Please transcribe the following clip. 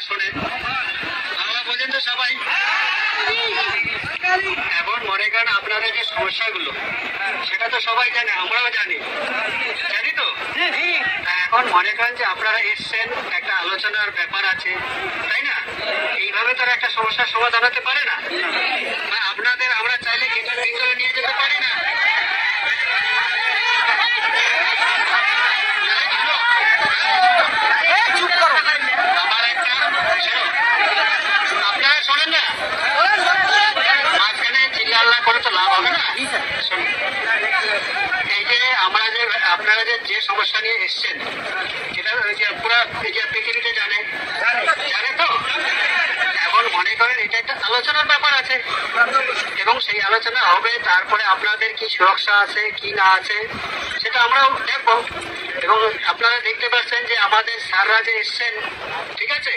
শোনেন, আমরা বোঝেন তো সবাই। এখন মনে করেন আপনাদের যে সমস্যাগুলো সেটা তো সবাই জানে, আমরাও জানি, জানি তো। এখন মনে করেন যে আপনারা এসছেন, একটা আলোচনার ব্যাপার আছে, তাই না? এইভাবে তো আর একটা সমস্যার সমাধান হতে পারে না। বা আপনাদের আমরা চাইলে গেটের ভিতরে নিয়ে যেতে পারি না। আমার একটা আপনারা শোনেন না, মাঝখানে চিল্লা করে তো লাভ হবে না। শুনুন, এই যে আমরা যে আপনারা যে সমস্যা নিয়ে এসছেন, এটা ওই যে পুরো এই যে পৃথিবীতে জানে, জানে তো। এখন মনে করেন এটা একটা আলোচনার ব্যাপার আছে, এবং সেই আলোচনা হবে, তারপরে আপনাদের কি সুরক্ষা আছে কি না আছে সেটা আমরাও দেখবো। এবং আপনারা দেখতে পাচ্ছেন যে আমাদের স্যাররা যে এসছেন, ঠিক আছে।